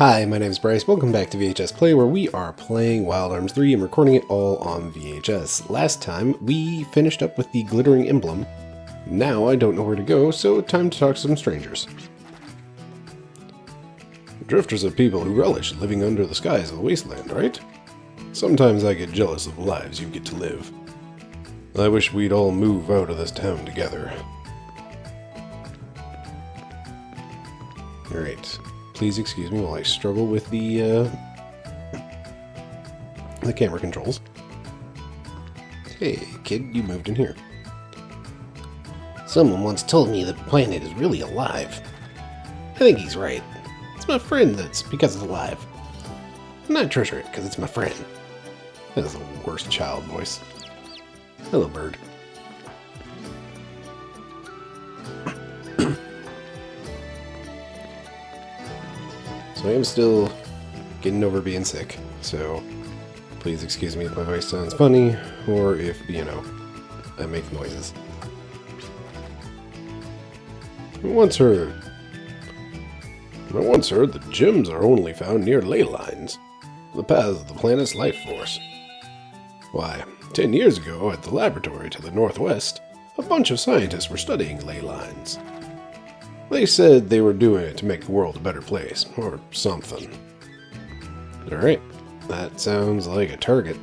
Hi, my name is Bryce. Welcome back to VHS Play, where we are playing Wild Arms 3 and recording it all on VHS. Last time, we finished up with the glittering emblem. Now I don't know where to go, so time to talk to some strangers. Drifters are people who relish living under the skies of the wasteland, right? Sometimes I get jealous of the lives you get to live. I wish we'd all move out of this town together. Alright. Please excuse me while I struggle with the camera controls. Hey, kid, you moved in here. Someone once told me the planet is really alive. I think he's right. It's my friend that's because it's alive. And I treasure it because it's my friend. That is the worst child voice. Hello, bird. So I am still getting over being sick, so please excuse me if my voice sounds funny, or if, I make noises. I once heard that gems are only found near Leylines, the paths of the planet's life force. Why, 10 years ago at the laboratory to the northwest, a bunch of scientists were studying Leylines. They said they were doing it to make the world a better place, or something. Alright, that sounds like a target.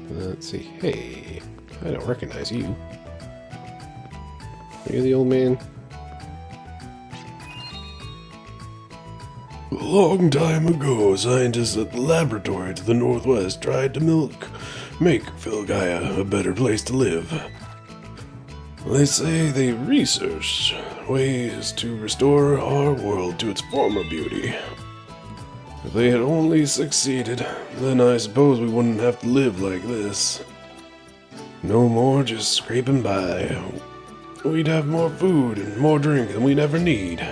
Let's see, hey, I don't recognize you. Are you the old man? A long time ago, scientists at the laboratory to the northwest tried to make Filgaia a better place to live. They say they researched ways to restore our world to its former beauty. If they had only succeeded, then I suppose we wouldn't have to live like this. No more just scraping by. We'd have more food and more drink than we'd ever need.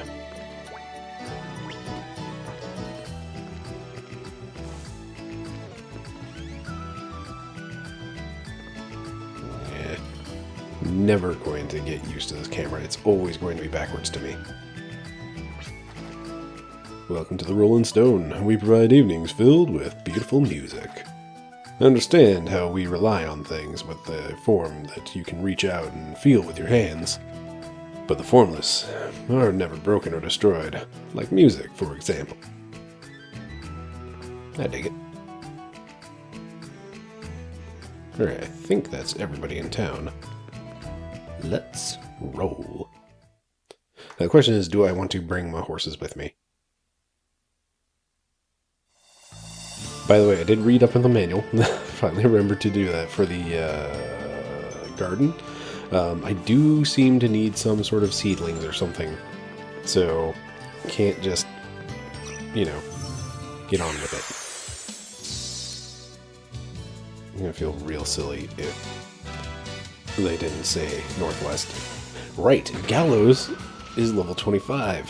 Never going to get used to this camera. It's always going to be backwards to me. Welcome to the Rolling Stone. We provide evenings filled with beautiful music. I understand how we rely on things with the form that you can reach out and feel with your hands. But the formless are never broken or destroyed, like music, for example. I dig it. Alright, I think that's everybody in town. Let's roll. Now, the question is, do I want to bring my horses with me? By the way, I did read up in the manual. Finally remembered to do that for the garden. I do seem to need some sort of seedlings or something. So, can't just, get on with it. I'm going to feel real silly if they didn't say northwest. Right, Gallows is level 25.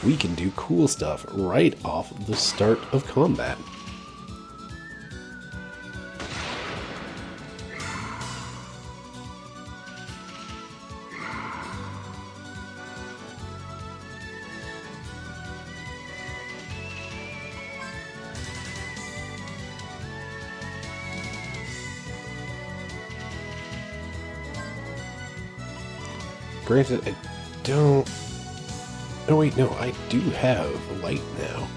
We can do cool stuff right off the start of combat. Granted, I don't... Oh wait, no, I do have light now.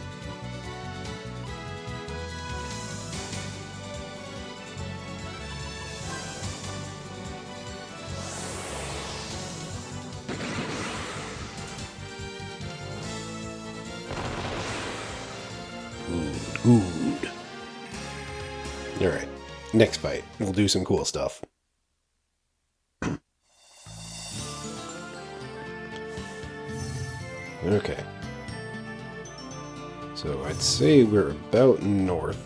Good. Alright, next fight. We'll do some cool stuff. Okay. So I'd say we're about north.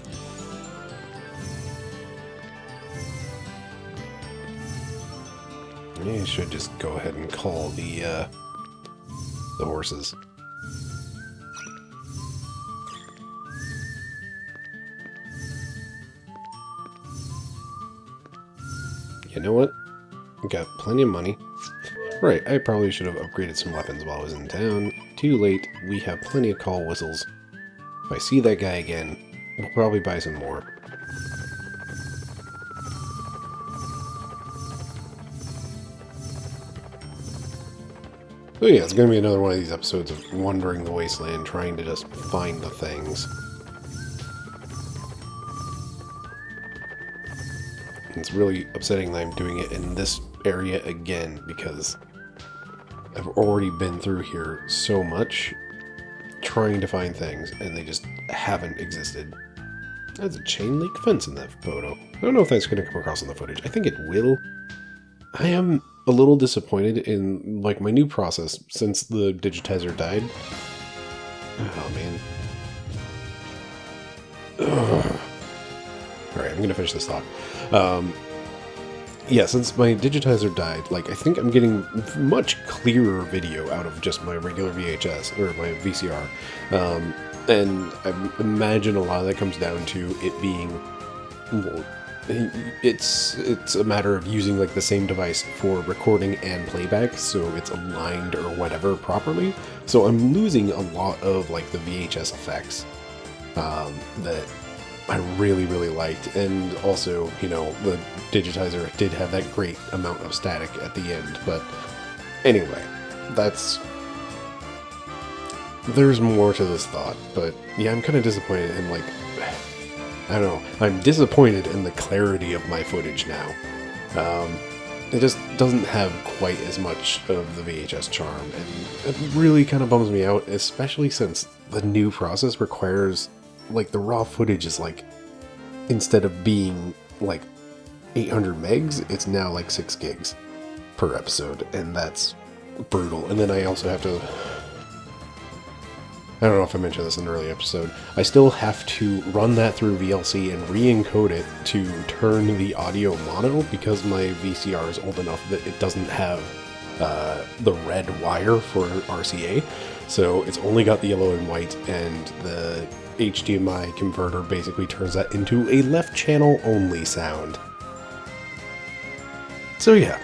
I should just go ahead and call the horses. You know what? Got plenty of money. Right, I probably should have upgraded some weapons while I was in town. too late. We have plenty of call whistles. If I see that guy again, we'll probably buy some more. So yeah, it's going to be another one of these episodes of wandering the wasteland, trying to just find the things. It's really upsetting that I'm doing it in this area again, because I've already been through here so much trying to find things, and they just haven't existed. There's a chain link fence in that photo. I don't know if that's going to come across in the footage. I think it will. I am a little disappointed in, like, my new process since the digitizer died. Oh, man. Ugh. Alright, I'm going to finish this thought. Yeah, since my digitizer died, like, I think I'm getting much clearer video out of just my regular VHS, or my VCR. And I imagine a lot of that comes down to it being, well, it's a matter of using, like, the same device for recording and playback, so it's aligned or whatever properly. So I'm losing a lot of, like, the VHS effects that I really, really liked. And also, you know, the digitizer did have that great amount of static at the end. But anyway, there's more to this thought. But yeah, I'm kind of disappointed in, like, I don't know, I'm disappointed in the clarity of my footage now. It just doesn't have quite as much of the VHS charm, and it really kind of bums me out, especially since the new process requires, like, the raw footage is, like, instead of being, like, 800 megs, it's now, like, 6 gigs per episode, and that's brutal. And then I also have to, I don't know if I mentioned this in an early episode, I still have to run that through VLC and re-encode it to turn the audio mono, because my VCR is old enough that it doesn't have the red wire for RCA, so it's only got the yellow and white, and the HDMI converter basically turns that into a left channel only sound. So yeah,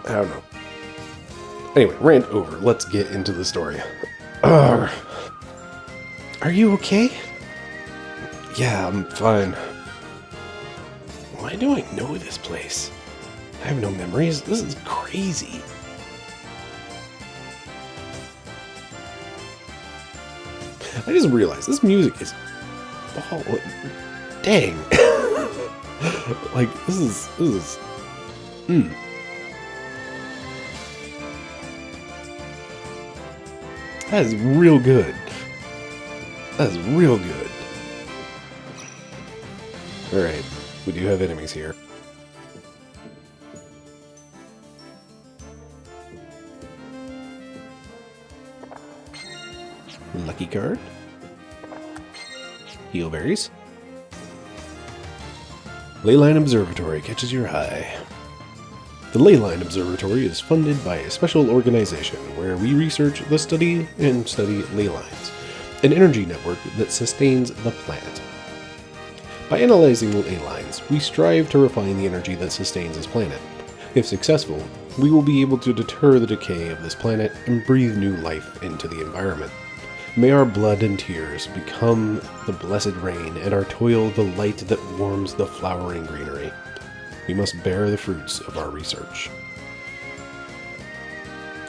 I don't know. Anyway, rant over. Let's get into the story. Are you okay? Yeah, I'm fine. Why do I know this place? I have no memories. This is crazy. I just realized this music is dang. Like, this is That is real good. That is real good. Alright, we do have enemies here. Lucky card. Heal berries. Leyline Observatory catches your eye. The Leyline Observatory is funded by a special organization where we research the study ley lines, an energy network that sustains the planet. By analyzing ley lines, we strive to refine the energy that sustains this planet. If successful, we will be able to deter the decay of this planet and breathe new life into the environment. May our blood and tears become the blessed rain, and our toil the light that warms the flowering greenery. We must bear the fruits of our research.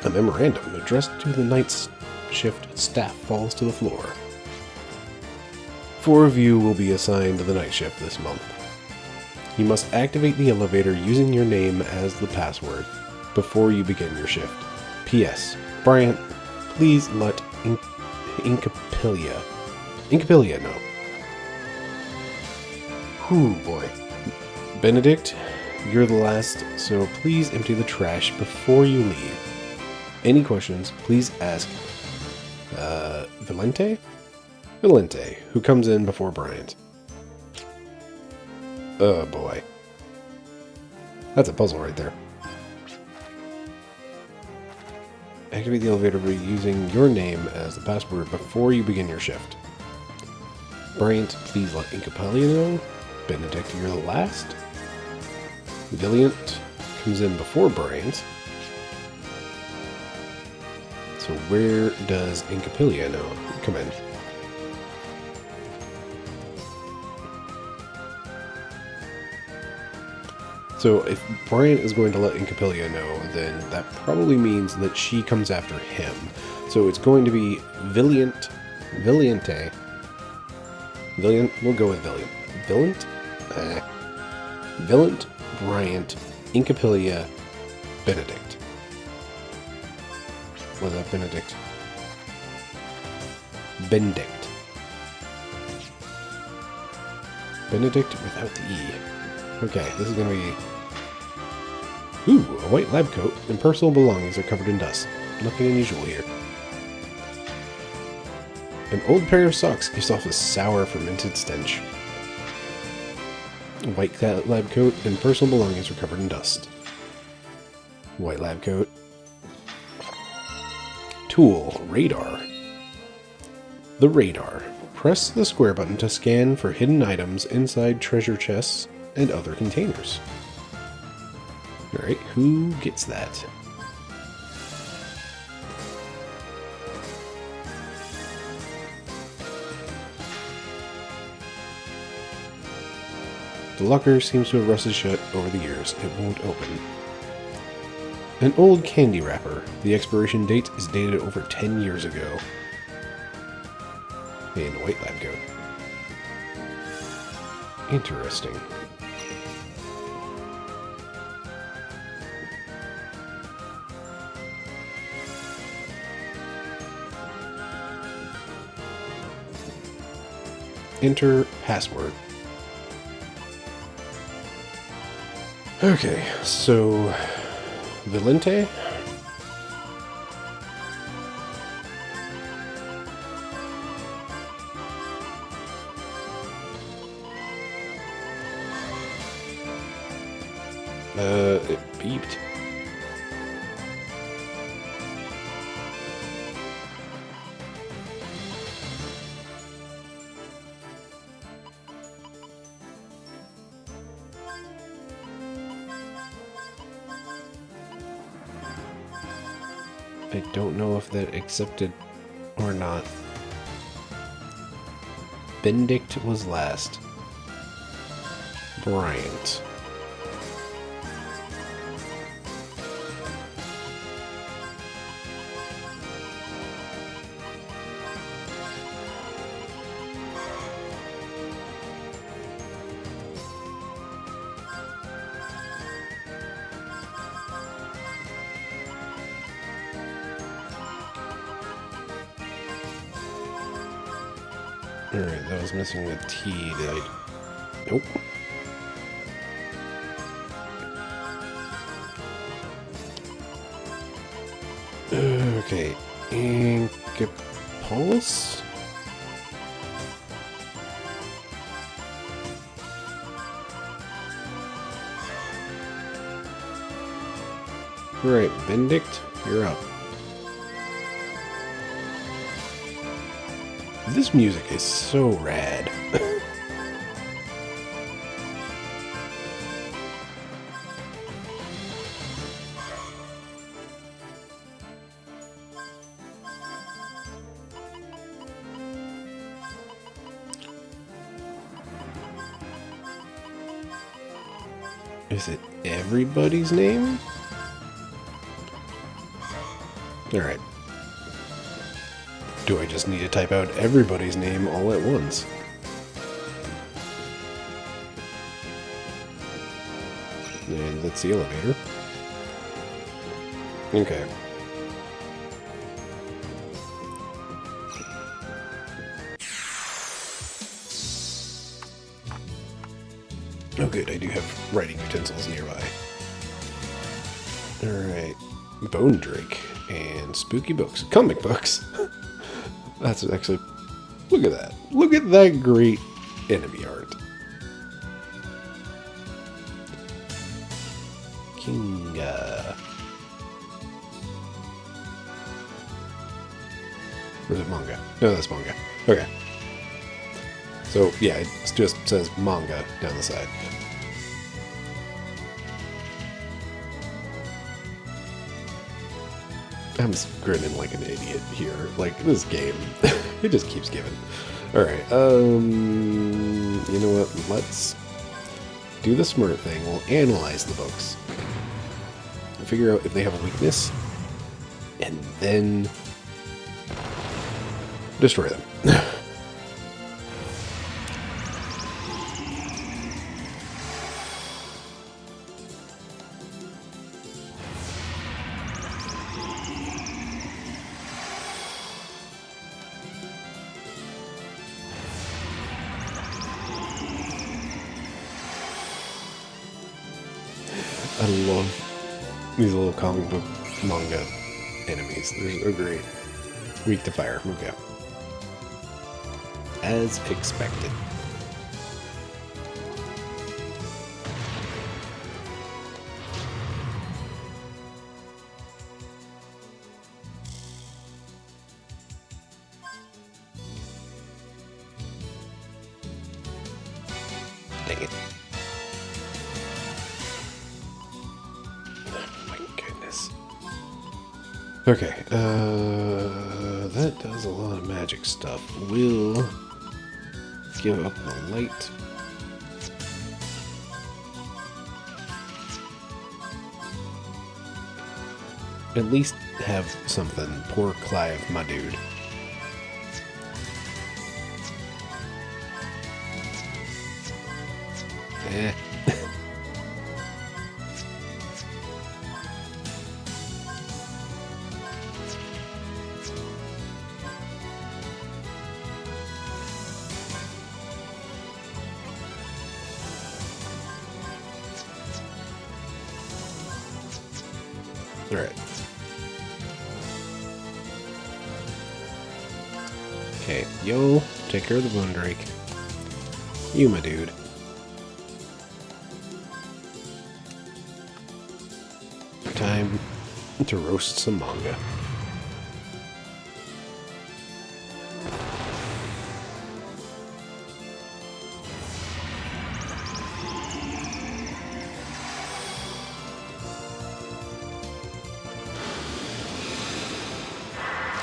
A memorandum addressed to the night shift staff falls to the floor. 4 of you will be assigned to the night shift this month. You must activate the elevator using your name as the password before you begin your shift. P.S. Bryant, please let Incapilia know. Whew, boy. Benedict, you're the last, so please empty the trash before you leave. Any questions, please ask Valente, who comes in before Bryant. Oh boy. That's a puzzle right there. Activate the elevator by using your name as the password before you begin your shift. Bryant, please let Incapilia know. Benedict, you're the last. Valiant comes in before Bryant. So where does Incapilia now come in? So if Bryant is going to let Incapilia know, then that probably means that she comes after him. So it's going to be Valiente. We'll go with Valiant. Valiant, Bryant, Incapilia, Benedict. Was that Benedict? Benedict. Benedict without the E. Okay, this is going to be... Ooh, a white lab coat and personal belongings are covered in dust. Nothing unusual here. An old pair of socks gives off a sour, fermented stench. A white lab coat and personal belongings are covered in dust. White lab coat. Tool, radar. The radar. Press the square button to scan for hidden items inside treasure chests and other containers. Alright, who gets that? The locker seems to have rusted shut over the years. It won't open. An old candy wrapper. The expiration date is dated over 10 years ago. And a white lab coat. Interesting. Enter password. Okay, so Valente. It beeped. I don't know if that accepted or not. Benedict was last. Bryant. Alright, that was missing the T. Did I... Nope. Okay. Incapulse? Alright, Benedict, you're up. This music is so rad. Is it everybody's name? Alright. Do I just need to type out everybody's name all at once? And that's the elevator. Okay. Oh good, I do have writing utensils nearby. Alright. Bone Drake and spooky books. Comic books! That's actually... Look at that. Look at that great enemy art. Kinga. Or is it manga? No, that's manga. Okay. So, yeah, it just says manga down the side. I'm grinning like an idiot here. Like, this game, it just keeps giving. Alright, you know what? Let's do the smart thing. We'll analyze the books. Figure out if they have a weakness. And then destroy them. I love these little comic book manga enemies. They're great. Weak to fire. Okay. As expected. Dang it. Okay, that does a lot of magic stuff. We'll give up the light. At least have something. Poor Clive, my dude. Eh. Alright. Okay, yo, take care of the Bone Drake. You, my dude. Time to roast some manga.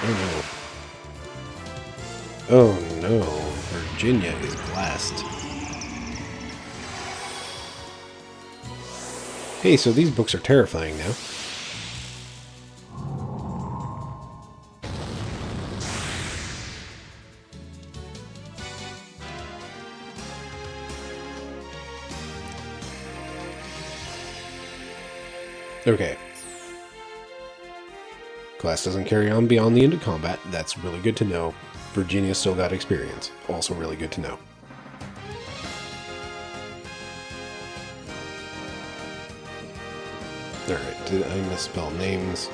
Oh no. Oh no, Virginia is glassed. Hey, so these books are terrifying now. Okay. Class doesn't carry on beyond the end of combat. That's really good to know. Virginia still got experience. Also really good to know. Alright, did I misspell names?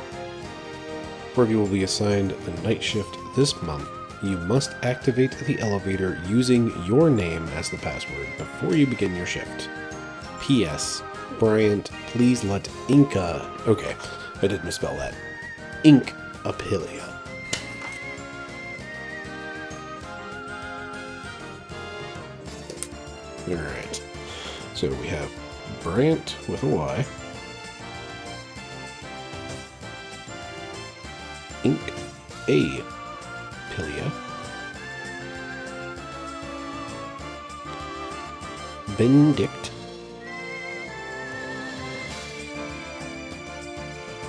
Four of you will be assigned the night shift this month. You must activate the elevator using your name as the password before you begin your shift. P.S. Bryant, please let Inca... Okay, I did misspell that. Ink Apilia. Alright. So we have Bryant with a Y. Ink A Pilia. Benedict.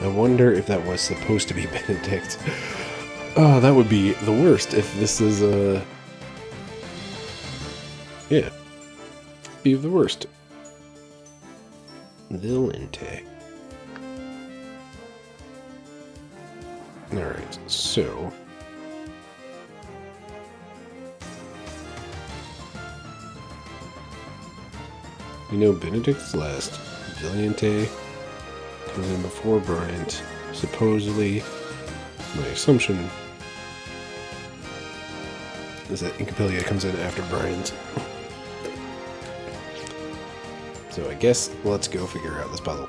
I wonder if that was supposed to be Benedict. Oh, that would be the worst if this is a... Yeah. Be the worst. Vilente. Alright, so... We know Benedict's last. Valiente comes in before Bryant. Supposedly, my assumption is that Incapilia comes in after Bryant. So I guess let's go figure out this puzzle.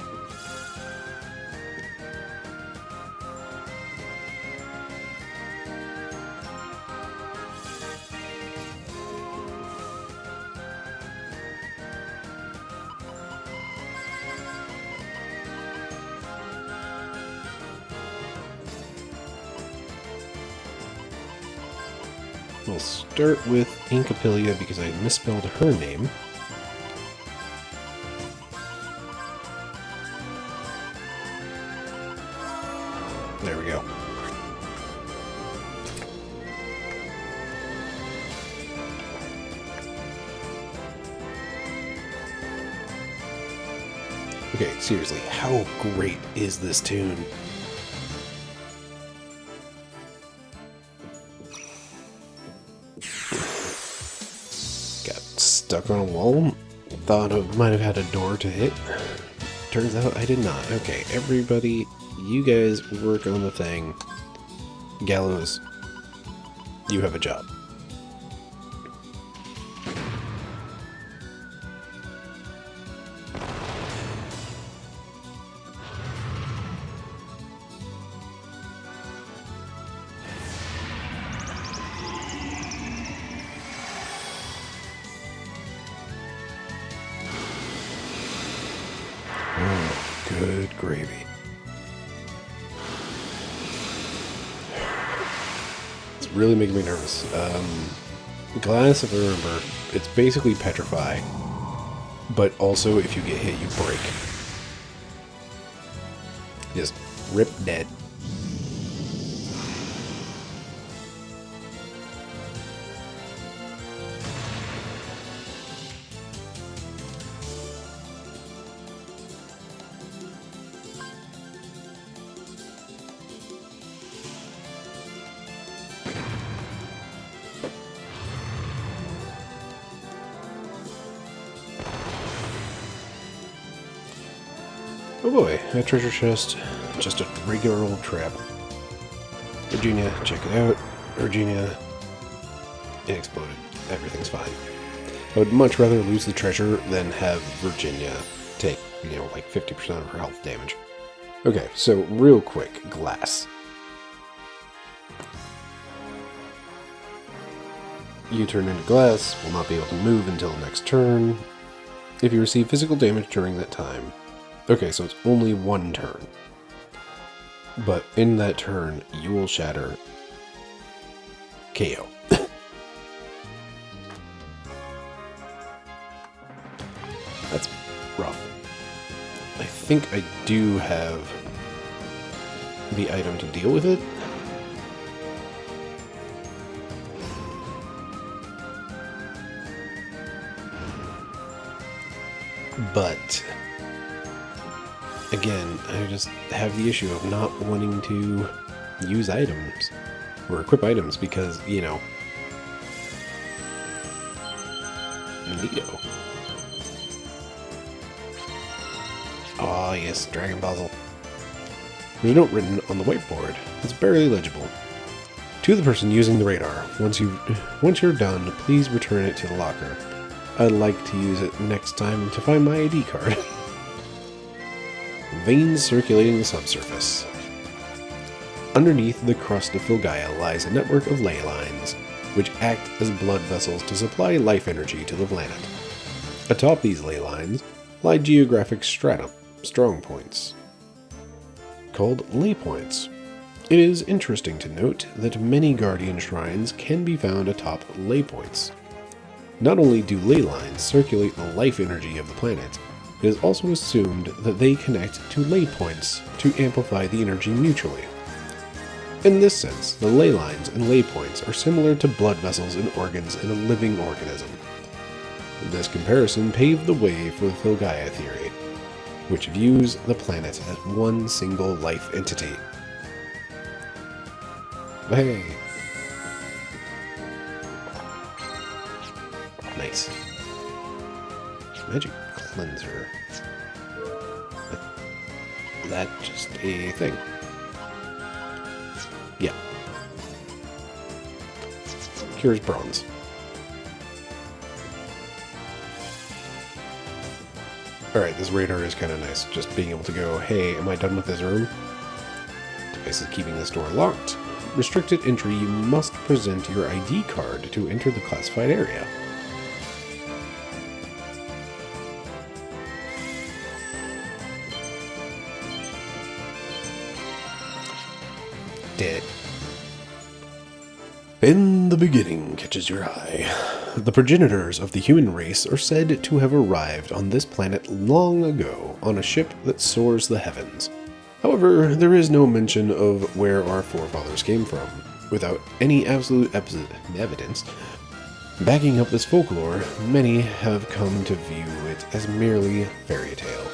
We'll start with Incapilia because I misspelled her name. There we go. Okay, seriously, how great is this tune? Got stuck on a wall. Thought I might have had a door to hit. Turns out I did not. Okay, everybody, you guys work on the thing. Gallows, you have a job. Oh, good gravy. It's really making me nervous. Glass, if I remember, it's basically petrify, but also if you get hit, you break. Just rip dead. Oh boy, a treasure chest. Just a regular old trap. Virginia, check it out. Virginia, it exploded. Everything's fine. I would much rather lose the treasure than have Virginia take, like 50% of her health damage. Okay, so real quick, glass. You turn into glass, will not be able to move until next turn. If you receive physical damage during that time. Okay, so it's only one turn. But in that turn, you will shatter KO. That's rough. I think I do have the item to deal with it. But again, I just have the issue of not wanting to use items or equip items because, Neo. Ah, yes, Dragon Puzzle. There's a note written on the whiteboard. It's barely legible. To the person using the radar, once you're done, please return it to the locker. I'd like to use it next time to find my ID card. Veins circulating the subsurface. Underneath the crust of Filgaia lies a network of ley lines, which act as blood vessels to supply life energy to the planet. Atop these ley lines lie geographic strong points, called ley points. It is interesting to note that many Guardian shrines can be found atop ley points. Not only do ley lines circulate the life energy of the planet, it is also assumed that they connect to ley points to amplify the energy mutually. In this sense, the ley lines and ley points are similar to blood vessels and organs in a living organism. This comparison paved the way for the Filgaia theory, which views the planet as one single life entity. Hey! Nice. Magic cleanser. That just a thing. Yeah. Cures bronze. Alright, this radar is kind of nice. Just being able to go, hey, am I done with this room? Device is keeping this door locked. Restricted entry, you must present your ID card to enter the classified area. Did it. In the beginning catches your eye. The progenitors of the human race are said to have arrived on this planet long ago on a ship that soars the heavens. However, there is no mention of where our forefathers came from, without any absolute evidence. Backing up this folklore, many have come to view it as merely fairy tale.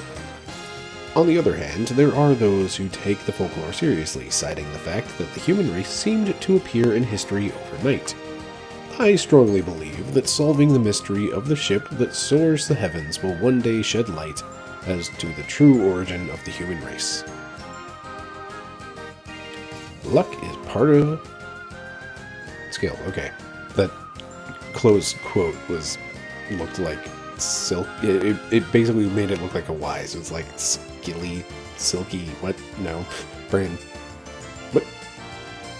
On the other hand, there are those who take the folklore seriously, citing the fact that the human race seemed to appear in history overnight. I strongly believe that solving the mystery of the ship that soars the heavens will one day shed light as to the true origin of the human race. Luck is part of skill. Okay. That close quote looked like silk. It basically made it look like a Y. So it's like skilly, silky. What? No. Brand. What?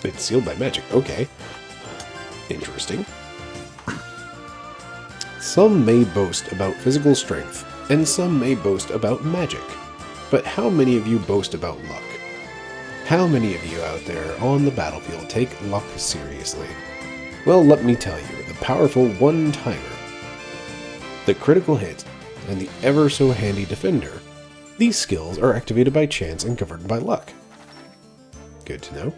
It's sealed by magic. Okay. Interesting. Some may boast about physical strength, and some may boast about magic. But how many of you boast about luck? How many of you out there on the battlefield take luck seriously? Well, let me tell you, the powerful one-timer, the critical hit, and the ever-so-handy defender, these skills are activated by chance and governed by luck. Good to know.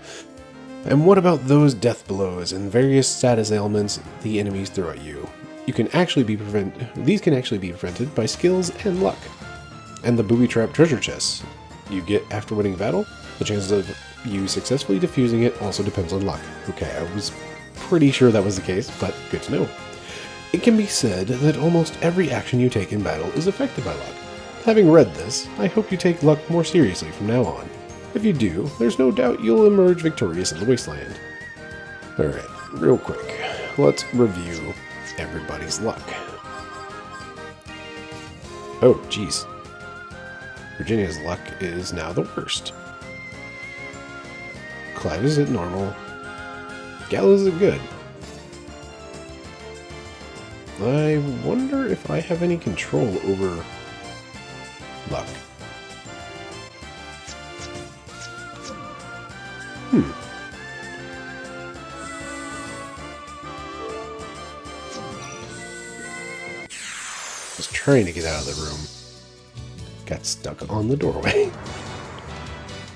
And what about those death blows and various status ailments the enemies throw at you? These can actually be prevented by skills and luck. And the booby-trap treasure chests you get after winning a battle, the chances of you successfully defusing it also depends on luck. Okay, I was pretty sure that was the case, but good to know. It can be said that almost every action you take in battle is affected by luck. Having read this, I hope you take luck more seriously from now on. If you do, there's no doubt you'll emerge victorious in the wasteland. Alright, real quick, let's review everybody's luck. Oh, jeez. Virginia's luck is now the worst. Clive is at normal. Gallows is good. I wonder if I have any control over luck. I was trying to get out of the room. Got stuck on the doorway.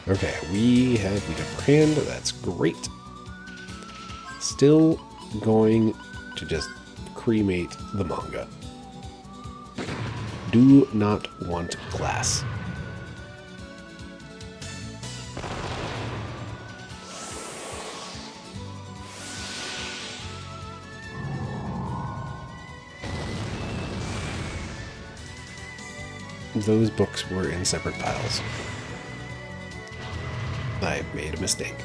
Okay, we have the upper hand. That's great. Still going to just cremate the manga. Do not want glass. Those books were in separate piles. I made a mistake.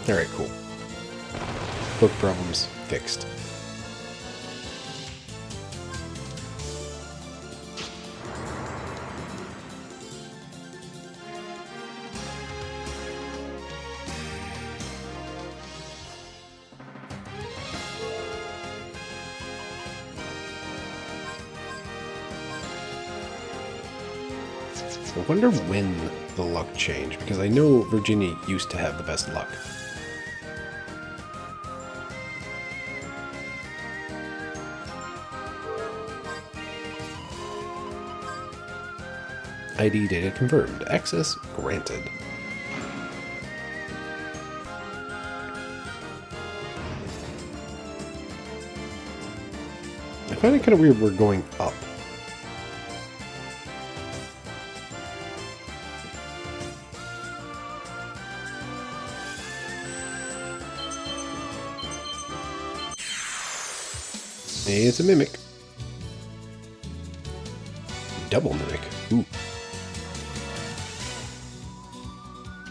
Alright, cool. Book problems fixed. I wonder when the luck changed, because I know Virginia used to have the best luck. ID data confirmed. Access granted. I find it kind of weird we're going up. It's a mimic. Double mimic. Ooh.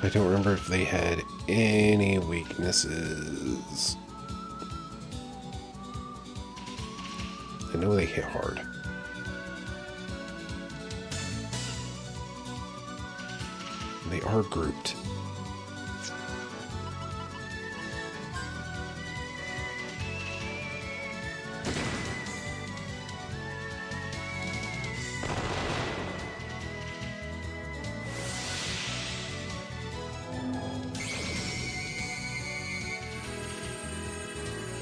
I don't remember if they had any weaknesses. I know they hit hard. They are grouped.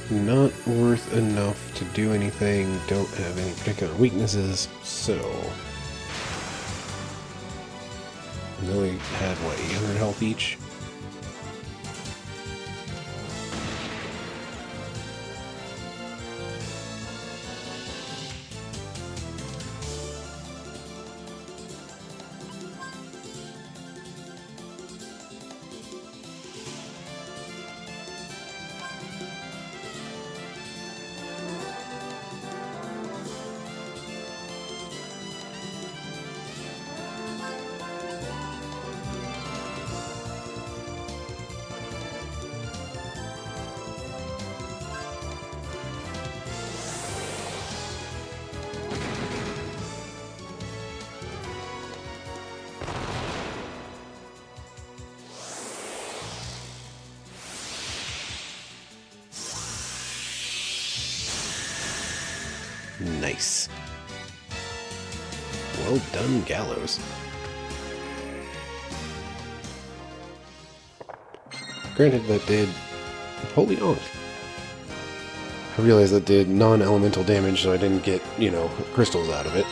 Not worth enough to do anything, don't have any particular weaknesses, so... We only had, what, 800 health each? Nice. Well done, Gallows. Granted, that did... Holy onk. I realized that did non-elemental damage, so I didn't get, you know, crystals out of it.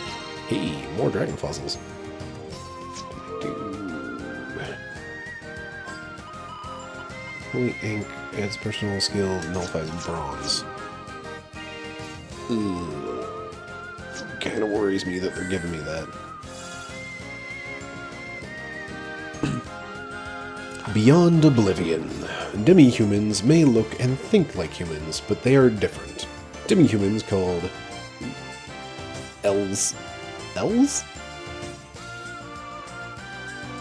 Hey, more dragon fossils. Holy ink adds personal skill, nullifies bronze. Kind of worries me that they're giving me that. Beyond oblivion, demi-humans may look and think like humans, but they are different. Demi-humans called... elves. Elves?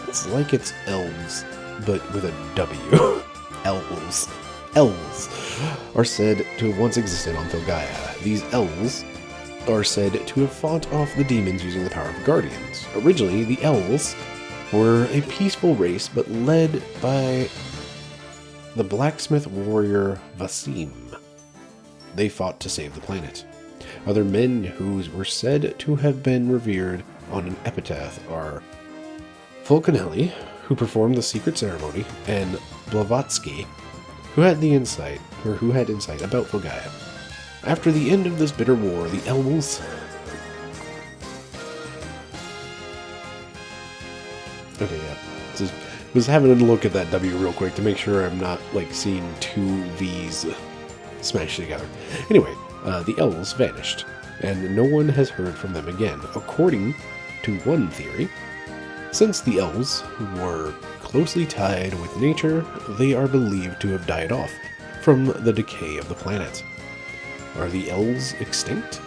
It's like it's elves, but with a W. Elves. Elves are said to have once existed on Filgaia. These elves are said to have fought off the demons using the power of guardians. Originally, the elves were a peaceful race, but led by the blacksmith warrior Vasim. They fought to save the planet. Other men who were said to have been revered on an epitaph are Fulcanelli, who performed the secret ceremony, and Blavatsky, who had insight about Filgaia. After the end of this bitter war, the elves... Okay, yeah. Was having a look at that W real quick to make sure I'm not, like, seeing two V's smashed together. Anyway, the elves vanished, and no one has heard from them again. According to one theory, since the elves were closely tied with nature, they are believed to have died off from the decay of the planet. Are the elves extinct?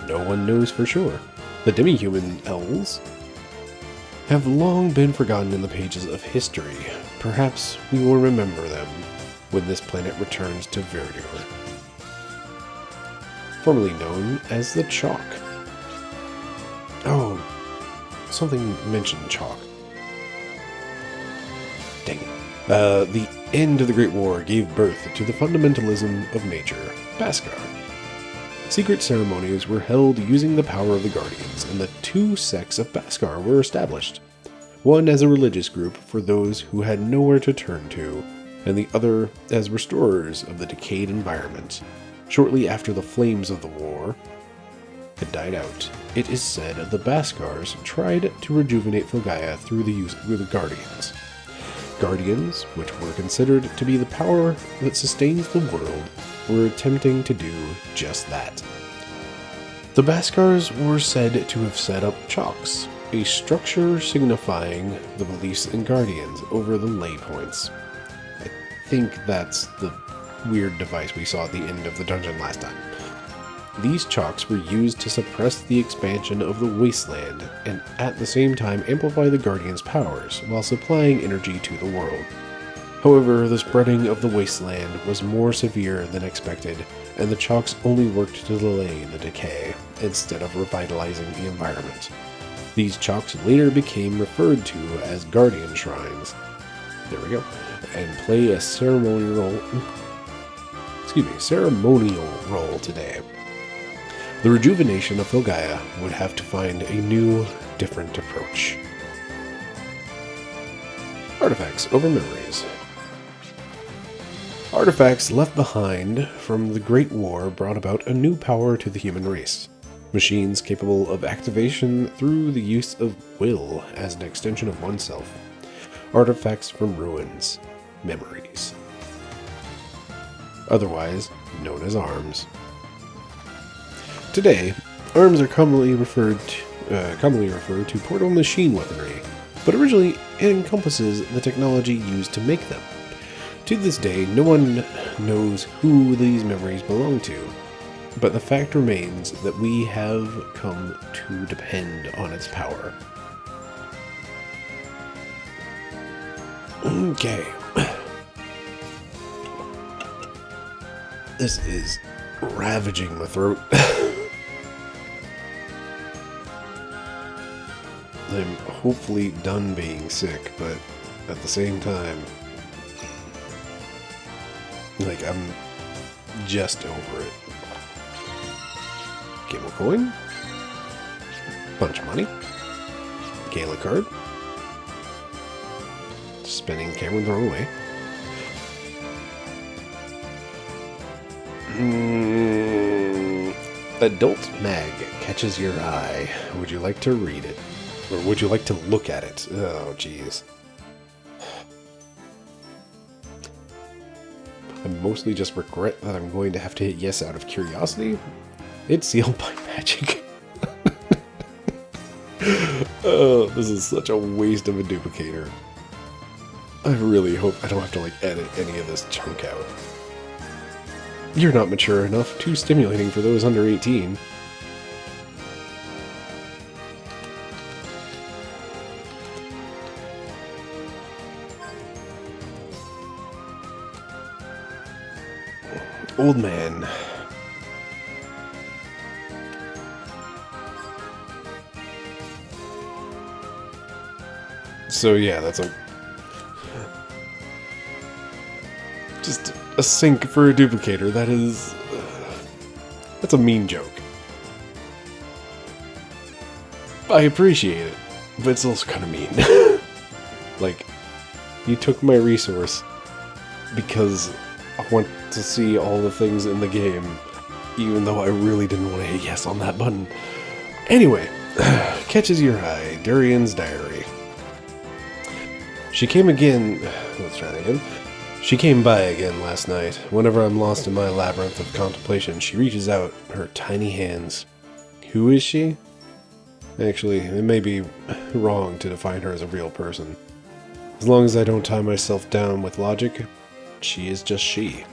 No one knows for sure. The demi-human elves have long been forgotten in the pages of history. Perhaps we will remember them when this planet returns to Verdure. Formerly known as the Chalk. Oh, something mentioned Chalk. Dang it. The end of the Great War gave birth to the fundamentalism of nature, Bhaskar. Secret ceremonies were held using the power of the Guardians, and the two sects of Bhaskar were established. One as a religious group for those who had nowhere to turn to, and the other as restorers of the decayed environment. Shortly after the flames of the war had died out, it is said the Bhaskars tried to rejuvenate Filgaia through the use of the Guardians. Guardians, which were considered to be the power that sustains the world, were attempting to do just that. The Bhaskars were said to have set up chalks, a structure signifying the beliefs in Guardians over the lay points. I think that's the weird device we saw at the end of the dungeon last time. These chalks were used to suppress the expansion of the wasteland and at the same time amplify the Guardians' powers while supplying energy to the world. However, the spreading of the wasteland was more severe than expected, and the chalks only worked to delay the decay instead of revitalizing the environment. These chalks later became referred to as Guardian Shrines. There we go. And play a ceremonial role today. The rejuvenation of Filgaia would have to find a new, different approach. Artifacts over memories. Artifacts left behind from the Great War brought about a new power to the human race. Machines capable of activation through the use of will as an extension of oneself. Artifacts from ruins. Memories. Otherwise known as arms. Today, arms are commonly referred to portable machine weaponry, but originally it encompasses the technology used to make them. To this day, no one knows who these memories belong to, but the fact remains that we have come to depend on its power. Okay. This is ravaging my throat. I'm hopefully done being sick, but at the same time, like, I'm just over it. Game of coin. Bunch of money. Gala card. Spinning camera thrown away. Adult mag catches your eye. Would you like to read it? Or would you like to look at it? Oh, jeez. I mostly just regret that I'm going to have to hit yes out of curiosity. It's sealed by magic. Oh, this is such a waste of a duplicator. I really hope I don't have to, like, edit any of this chunk out. You're not mature enough, too stimulating for those under 18. Old man. So yeah, that's just a sink for a duplicator. That is... that's a mean joke. I appreciate it, but it's also kind of mean. Like, you took my resource because I want to see all the things in the game, even though I really didn't want to hit yes on that button. Anyway, catches your eye, Durian's diary. She came again. Let's try that again. She came by again last night. Whenever I'm lost in my labyrinth of contemplation, she reaches out her tiny hands. Who is she? Actually, it may be wrong to define her as a real person. As long as I don't tie myself down with logic, she is just she.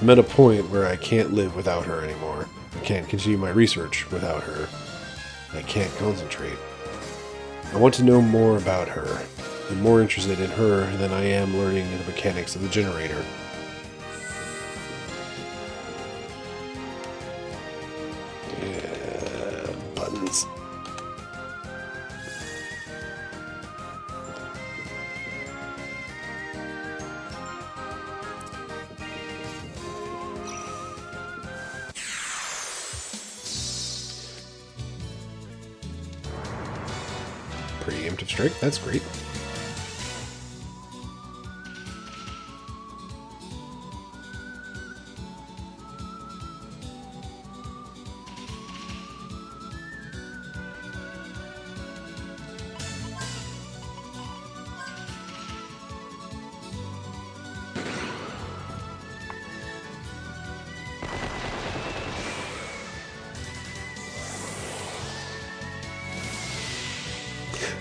I'm at a point where I can't live without her anymore. I can't continue my research without her. I can't concentrate. I want to know more about her. I'm more interested in her than I am learning the mechanics of the generator. Yeah, buttons. Preemptive strike, that's great.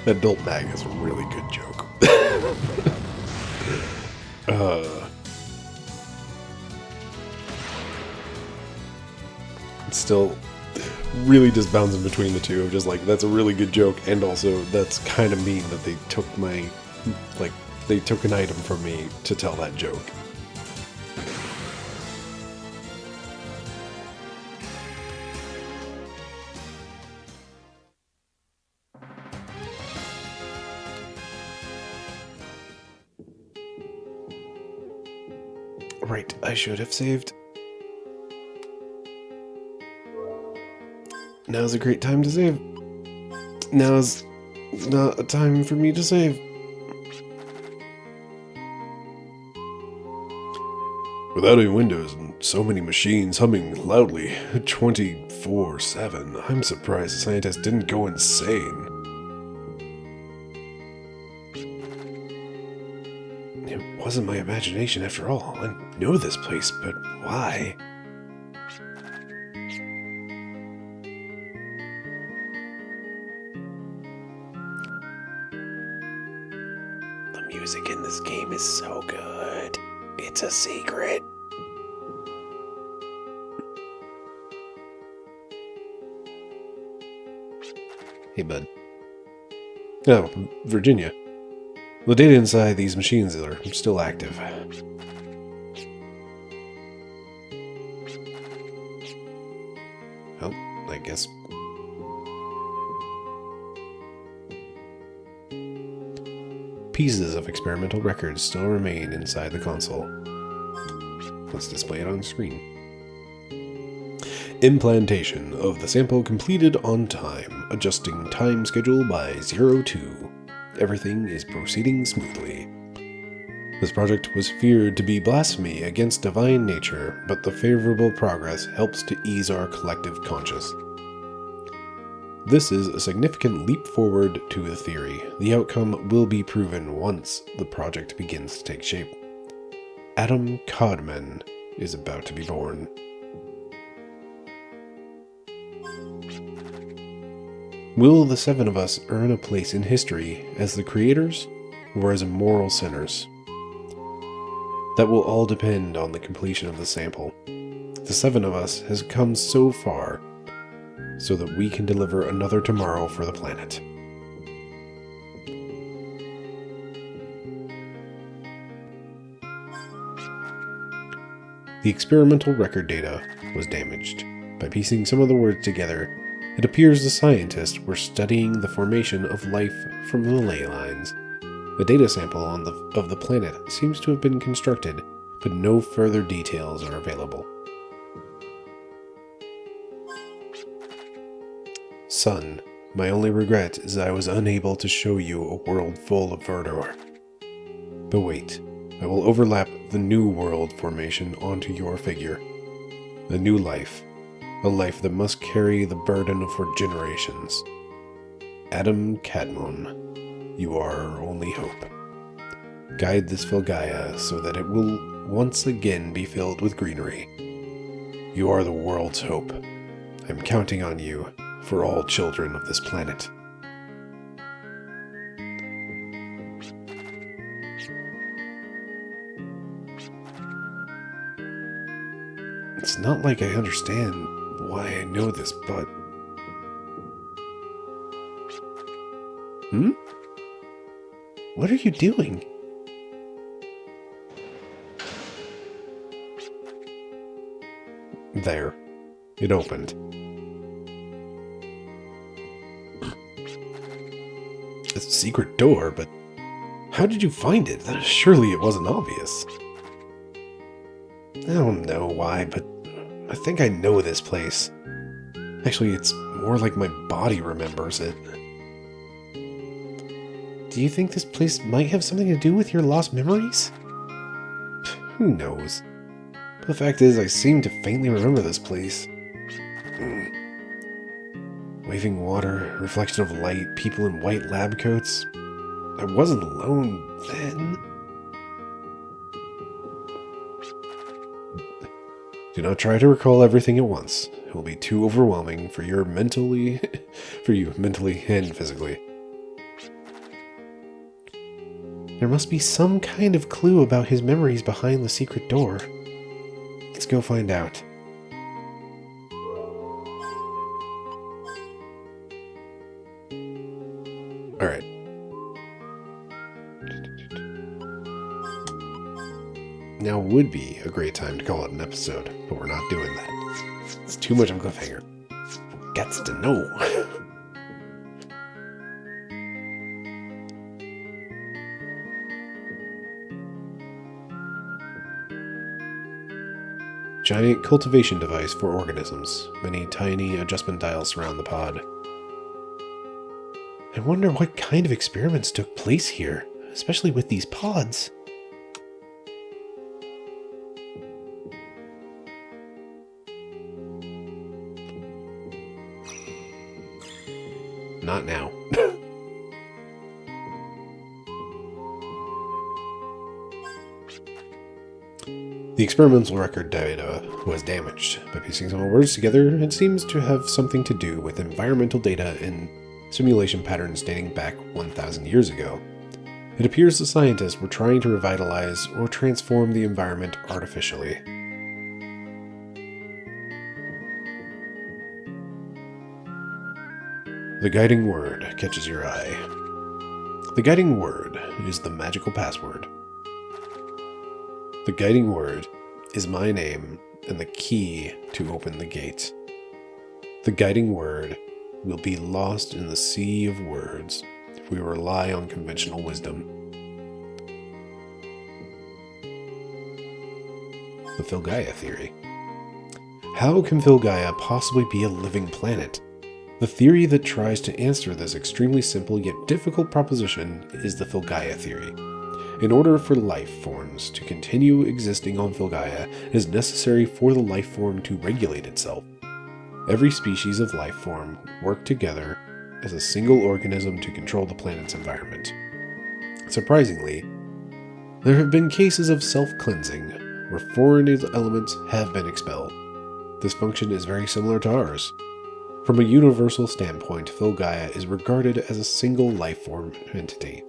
Adult mag is a really good joke. It's still really just bouncing between the two of just like, that's a really good joke, and also that's kind of mean that they took my, like, they took an item from me to tell that joke. Right, I should have saved. Now's a great time to save. Now's not a time for me to save. Without any windows and so many machines humming loudly 24/7, I'm surprised the scientists didn't go insane. It wasn't my imagination after all. I know this place, but why? The music in this game is so good. It's a secret. Hey, bud. Oh, Virginia. The data inside these machines are still active. Well, I guess. Pieces of experimental records still remain inside the console. Let's display it on screen. Implantation of the sample completed on time, adjusting time schedule by 02. Everything is proceeding smoothly. This project was feared to be blasphemy against divine nature, but the favorable progress helps to ease our collective conscience. This is a significant leap forward to the theory. The outcome will be proven once the project begins to take shape. Adam Codman is about to be born. Will the seven of us earn a place in history as the creators or as immoral sinners? That will all depend on the completion of the sample. The seven of us has come so far so that we can deliver another tomorrow for the planet. The experimental record data was damaged. By piecing some of the words together, it appears the scientists were studying the formation of life from the ley lines. The data sample of the planet seems to have been constructed, but no further details are available. Son, my only regret is I was unable to show you a world full of verdure. But wait, I will overlap the new world formation onto your figure. A new life. A life that must carry the burden for generations. Adam Cadmon, you are our only hope. Guide this Filgaia so that it will once again be filled with greenery. You are the world's hope. I'm counting on you for all children of this planet. It's not like I understand why I know this, but... What are you doing? There. It opened. A secret door, but how did you find it? Surely it wasn't obvious. I don't know why, but I think I know this place. Actually, it's more like my body remembers it. Do you think this place might have something to do with your lost memories? Who knows? But the fact is, I seem to faintly remember this place. Waving water, reflection of light, people in white lab coats. I wasn't alone then. Do not try to recall everything at once. It will be too overwhelming for you mentally and physically. There must be some kind of clue about his memories behind the secret door. Let's go find out. Alright. Now would be a great time to call it an episode, but we're not doing that. It's too much of a cliffhanger. Gets to know. Giant cultivation device for organisms. Many tiny adjustment dials surround the pod. I wonder what kind of experiments took place here, especially with these pods. not now. The experimental record data was damaged. By piecing some words together, it seems to have something to do with environmental data and simulation patterns dating back 1,000 years ago. It appears the scientists were trying to revitalize or transform the environment artificially. The guiding word catches your eye. The guiding word is the magical password. The guiding word is my name and the key to open the gate. The guiding word will be lost in the sea of words if we rely on conventional wisdom. The Filgaia theory. How can Filgaia possibly be a living planet? The theory that tries to answer this extremely simple yet difficult proposition is the Filgaia theory. In order for life forms to continue existing on Filgaia, it is necessary for the life form to regulate itself. Every species of life form work together as a single organism to control the planet's environment. Surprisingly, there have been cases of self-cleansing where foreign elements have been expelled. This function is very similar to ours. From a universal standpoint, Filgaia is regarded as a single life form entity.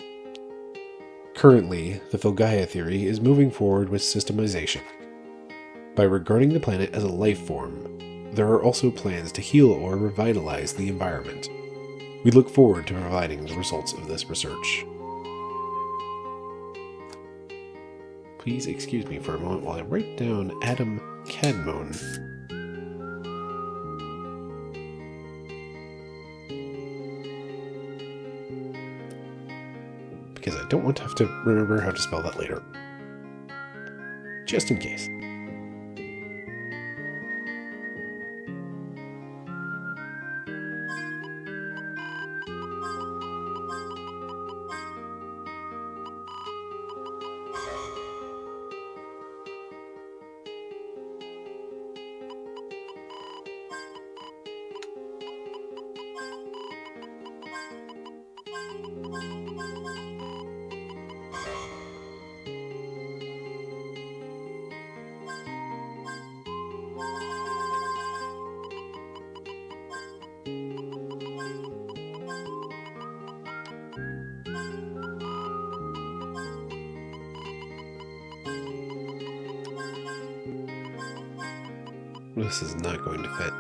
Currently, the Filgaia theory is moving forward with systemization. By regarding the planet as a life form, there are also plans to heal or revitalize the environment. We look forward to providing the results of this research. Please excuse me for a moment while I write down Adam Cadmon. Because I don't want to have to remember how to spell that later. Just in case. This is not going to fit.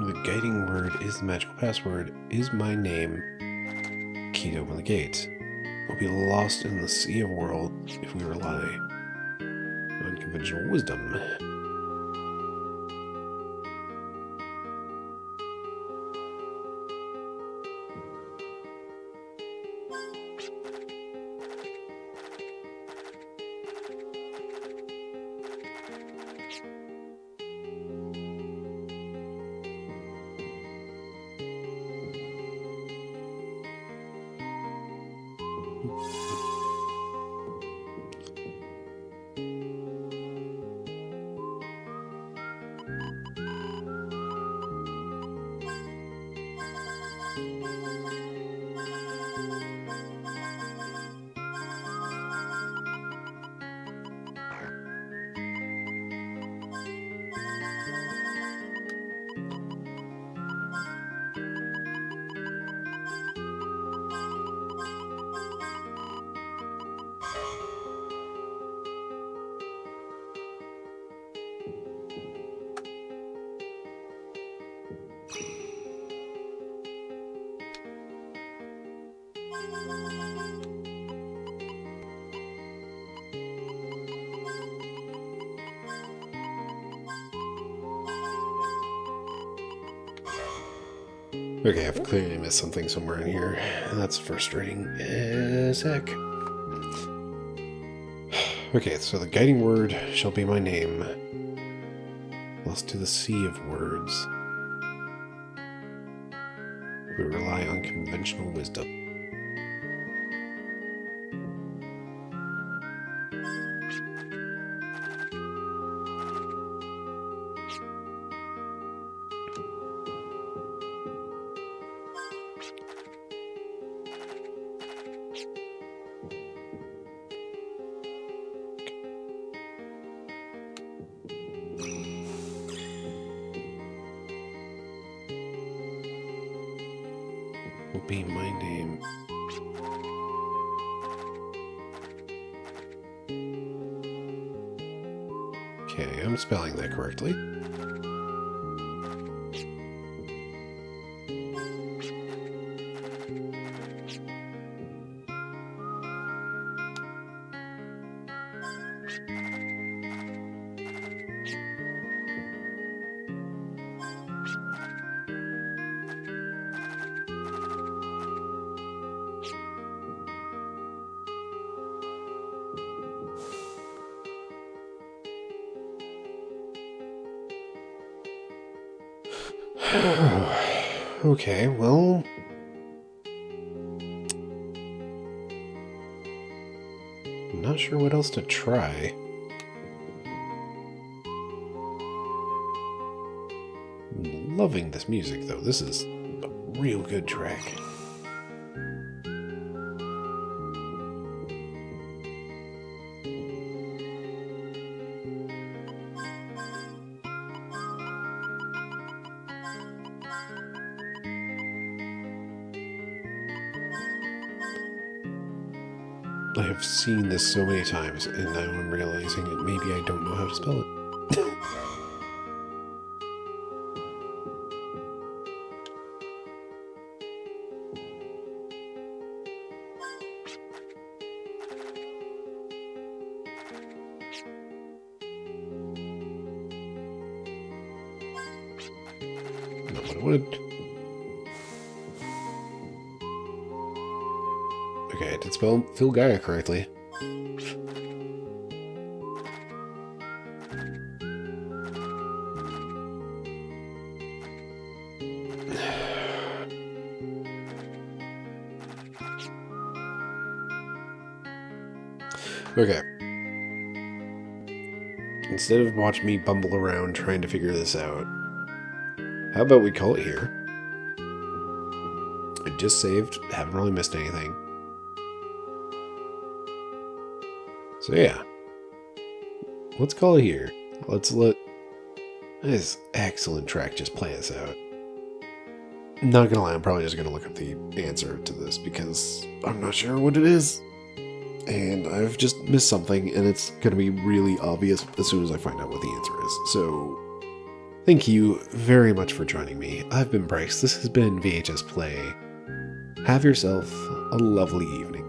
The guiding word is the magical password, is my name, key to open the gate. We'll be lost in the sea of world if we rely on conventional wisdom. Okay, I've clearly missed something somewhere in here, and that's frustrating as heck. Okay, so the guiding word shall be my name. Lost to the sea of words. We rely on conventional wisdom. Will be my name. Okay, I'm spelling that correctly. Okay, well... I'm not sure what else to try. I'm loving this music, though. This is a real good track. I have seen this so many times, and now I'm realizing that maybe I don't know how to spell it. Not what I wanted. Okay, I did spell Phil Gaia correctly. Okay. Instead of watching me bumble around trying to figure this out, how about we call it here? I just saved, haven't really missed anything. So yeah, let's call it here. Let's let this excellent track just play us out. Not gonna lie, I'm probably just gonna look up the answer to this because I'm not sure what it is. And I've just missed something, and it's gonna be really obvious as soon as I find out what the answer is. So, thank you very much for joining me. I've been Bryce, this has been VHS Play. Have yourself a lovely evening.